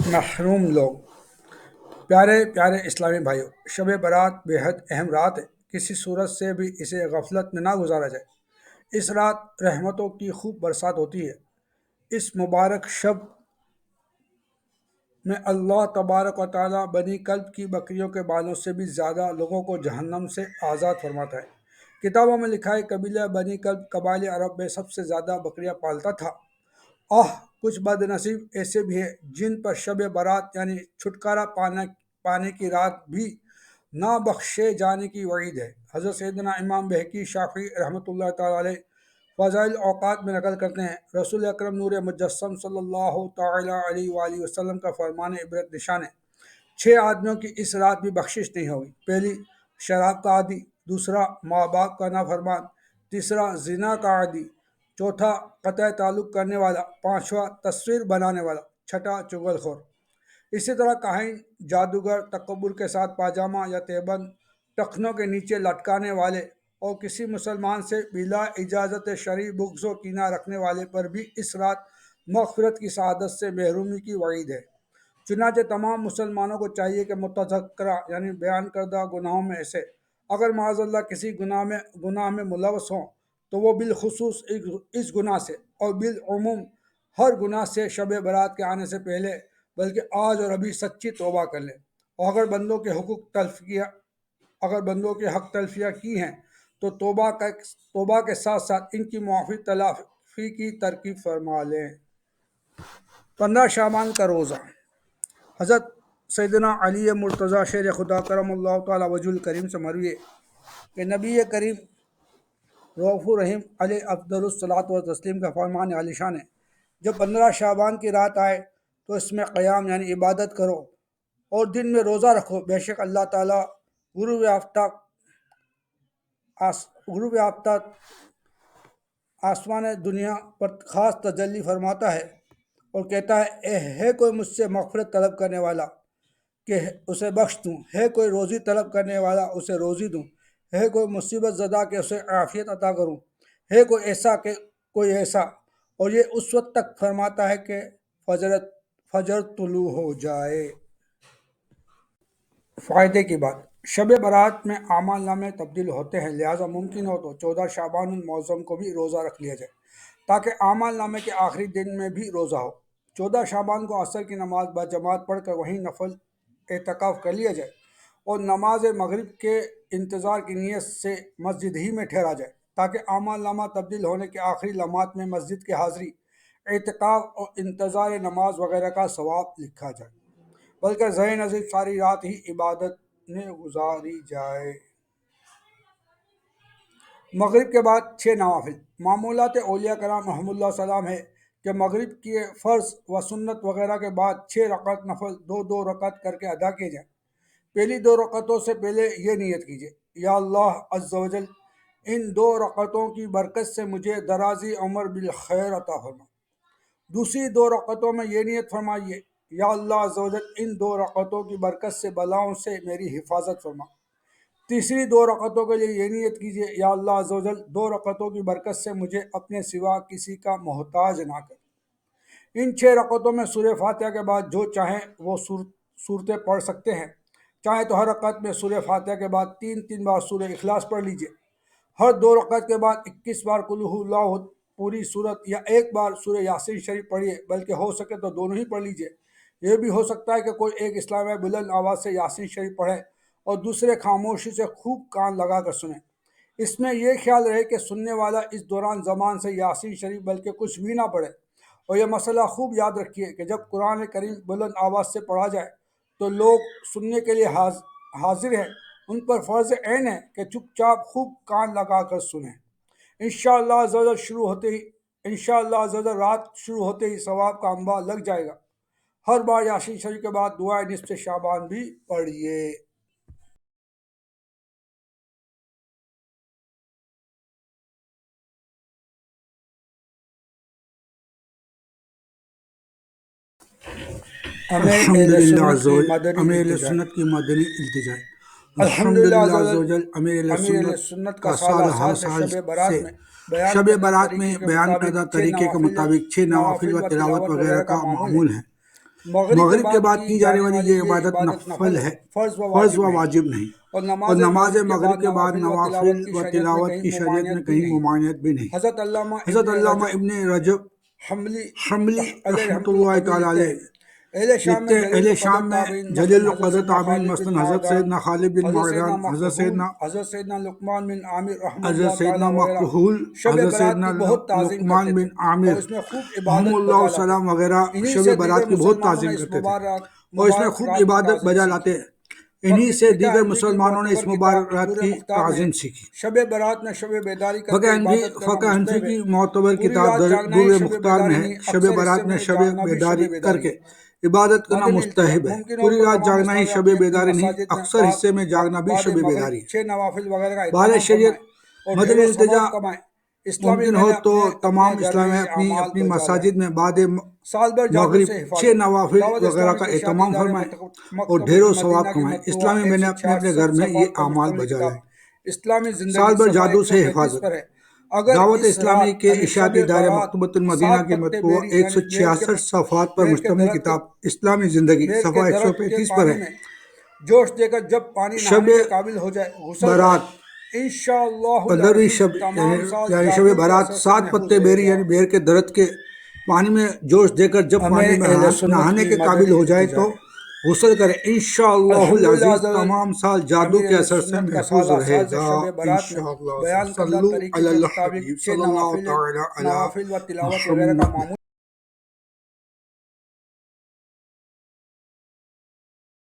محروم لوگ۔ پیارے پیارے اسلامی بھائیوں، شب برات بےحد اہم رات ہے۔ کسی صورت سے بھی اسے غفلت میں نہ گزارا جائے۔ اس رات رحمتوں کی خوب برسات ہوتی ہے۔ اس مبارک شب میں اللہ تبارک و تعالیٰ بنی کلب کی بکریوں کے بالوں سے بھی زیادہ لوگوں کو جہنم سے آزاد فرماتا ہے۔ کتابوں میں لکھا ہے قبیلہ بنی کلب قبائل عرب میں سب سے زیادہ بکریاں پالتا تھا۔ کچھ بد نصیب ایسے بھی ہیں جن پر شب برات یعنی چھٹکارا پانے کی رات بھی نہ بخشے جانے کی وعید ہے۔ حضرت سیدنا امام بہقی شافعی رحمۃ اللہ تعالیٰ علیہ فضائل اوقات میں نقل کرتے ہیں، رسول اکرم نور مجسم صلی اللہ تعالیٰ علیہ وآلہ وسلم کا فرمان عبرت نشان ہے: 6 آدمیوں کی اس رات بھی بخشش نہیں ہوگی۔ پہلی، شراب کا عادی; دوسرا، ماں باپ کا نافرمان; تیسرا، زنا کا عادی; چوتھا، قطع تعلق کرنے والا; پانچواں، تصویر بنانے والا; چھٹا، چغل خور۔ اسی طرح کاہن، جادوگر، تکبر کے ساتھ پاجامہ یا تہبند ٹخنوں کے نیچے لٹکانے والے اور کسی مسلمان سے بلا اجازت شرعی بغض و کینہ رکھنے والے پر بھی اس رات مغفرت کی سعادت سے محرومی کی وعید ہے۔ چنانچہ تمام مسلمانوں کو چاہیے کہ متذکرہ یعنی بیان کردہ گناہوں میں سے اگر معاذ اللہ کسی گناہ میں ملوث ہوں تو وہ بالخصوص اس گناہ سے اور بالعموم ہر گناہ سے شب برات کے آنے سے پہلے بلکہ آج اور ابھی سچی توبہ کر لیں، اور اگر بندوں کے حق تلفیہ کی ہیں تو توبہ کے ساتھ ساتھ ان کی معافی تلافی کی ترکیب فرما لیں۔ 15 شعبان کا روزہ۔ حضرت سیدنا علی مرتضیٰ شیر خدا کرم اللہ تعالیٰ وجہ الکریم سے مروی ہے کہ نبی کریم رؤوف الرحیم علیہ افضل الصلاۃ والتسلیم کا فرمان عالی شان ہے: جب 15 شعبان کی رات آئے تو اس میں قیام یعنی عبادت کرو اور دن میں روزہ رکھو، بے شک اللہ تعالیٰ غروب آفتاب آسمان دنیا پر خاص تجلی فرماتا ہے اور کہتا ہے: ہے کوئی مجھ سے مغفرت طلب کرنے والا کہ اسے بخش دوں، ہے کوئی روزی طلب کرنے والا اسے روزی دوں، ہے کوئی مصیبت زدہ کہ اسے عافیت عطا کروں، ہے کوئی ایسا، اور یہ اس وقت تک فرماتا ہے کہ فجر طلوع ہو جائے۔ فائدے کی بات: شب برات میں اعمال نامے تبدیل ہوتے ہیں، لہٰذا ممکن ہو تو 14 شعبان المعظم کو بھی روزہ رکھ لیا جائے تاکہ اعمال نامے کے آخری دن میں بھی روزہ ہو۔ 14 شعبان کو عصر کی نماز باجماعت پڑھ کر وہیں نفل اعتکاف کر لیا جائے اور نماز مغرب کے انتظار کی نیت سے مسجد ہی میں ٹھہرا جائے تاکہ اعمال نامہ تبدیل ہونے کے آخری لمحات میں مسجد کی حاضری، اعتکاف اور انتظار نماز وغیرہ کا ثواب لکھا جائے، بلکہ زیر نظیر ساری رات ہی عبادت میں گزاری جائے۔ مغرب کے بعد 6 نوافل۔ معمولات اولیاء کرام رحمۃ اللہ سلام ہے کہ مغرب کے فرض و سنت وغیرہ کے بعد 6 رکعت نفل 2 رکعت کر کے ادا کیے جائیں۔ پہلی 2 رکعتوں سے پہلے یہ نیت کیجیے: یا اللہ عز و جل، ان 2 رکعتوں کی برکت سے مجھے درازی عمر بالخیر عطا فرما۔ دوسری 2 رکعتوں میں یہ نیت فرمائیے: یا اللہ عز و جل، ان 2 رکعتوں کی برکت سے بلاؤں سے میری حفاظت فرما۔ تیسری 2 رکعتوں کے لیے یہ نیت کیجیے: یا اللہ عز و جل، 2 رکعتوں کی برکت سے مجھے اپنے سوا کسی کا محتاج نہ کر۔ ان 6 رکعتوں میں سورہ فاتحہ کے بعد جو چاہیں وہ صورتیں پڑھ سکتے ہیں۔ چاہیں تو ہر رکعت میں سورہ فاتحہ کے بعد 3 بار سورہ اخلاص پڑھ لیجیے۔ ہر 2 رکعت کے بعد 21 بار قل ھو اللہ پوری صورت یا 1 بار سورہ یاسین شریف پڑھیے، بلکہ ہو سکے تو دونوں ہی پڑھ لیجیے۔ یہ بھی ہو سکتا ہے کہ کوئی ایک اسلامیہ بلند آواز سے یاسین شریف پڑھے اور دوسرے خاموشی سے خوب کان لگا کر سنیں۔ اس میں یہ خیال رہے کہ سننے والا اس دوران زبان سے یاسین شریف بلکہ کچھ بھی نہ پڑھے۔ اور یہ مسئلہ خوب یاد رکھیے کہ جب قرآن کریم بلند آواز سے پڑھا جائے تو لوگ سننے کے لیے حاضر ہیں، ان پر فرض عین ہے کہ چپ چاپ خوب کان لگا کر سنیں۔ انشاءاللہ رات شروع ہوتے ہی ثواب کا انبار لگ جائے گا۔ ہر بار یاسین شریف کے بعد دعائے نصف شعبان بھی پڑھیے۔ امیر سنت کی مدنی التجا۔ الحمدللہ عز و جل امیر سنت کا سال ہر سال سے شب برات میں بیان کردہ طریقے کے مطابق 6 نوافل و تلاوت وغیرہ کا معمول ہے۔ مغرب کے بعد کی جانے والی یہ عبادت نفل ہے، فرض و واجب نہیں، اور نماز مغرب کے بعد نوافل و تلاوت کی شریعت میں کہیں ممانعت بھی نہیں۔ حضرت علامہ ابن رجب حنبلی رحمۃ اللہ تعالی علیہ لکھتے ہیں اہل شام میں جلیل القدر تابعین مثلاً حضرت سیدنا خالد بن معدان، حضرت سیدنا لقمان بن عامر حضرت سیدنا مکحول، حضرت سیدنا لقمان بن عامر رحمہ اللہ السلام وغیرہ شب برات کی بہت تعظیم کرتے تھے اور اس میں خوب عبادت بجا لاتے۔ انہی سے دیگر مسلمانوں نے اس مبارک رات کی تعظیم سیکھی۔ شب برات میں شب بیداری فقہ حنفی کی معتبر کتاب در مختار میں ہے شب برات میں شب بیداری کر کے عبادت کرنا مستحب ہے۔ پوری رات جاگنا ہی شب بیداری نہیں، اکثر حصے میں جاگنا بھی شب بیداری ہے۔ بہر شریعت مدنی التجا ممکن ہو تو تمام اسلامیہ اپنی مساجد میں بعد مغرب 6 نوافل وغیرہ کا اہتمام فرمائیں اور ڈھیروں ثواب کمائیں۔ اسلامی میں نے اپنے گھر میں یہ اعمال بجا لائیں۔ سال بھر جادو سے حفاظت۔ دعوت اسلامی کے اشاعتی ادارے مکتبۃ المدینہ کی مطبوع 166 صفحات پر مشتمل کتاب اسلامی زندگی صفحہ 135 پر ہے۔ جوش دے کر جب پانی نہانے کے قابل ہو جائے برات انشاءاللہ 15ویں شب یعنی شب برات 7 پتے بیری یعنی بیر کے درخت کے پانی میں جوش دے کر جب پانی میں نہانے کے قابل ہو جائے تو غسل کرے، انشاءاللہ العزیز تمام سال جادو کے اثر سے محفوظ رہے گا انشاءاللہ۔ صلو علی الحبیب صلی اللہ تعالی علی محمد۔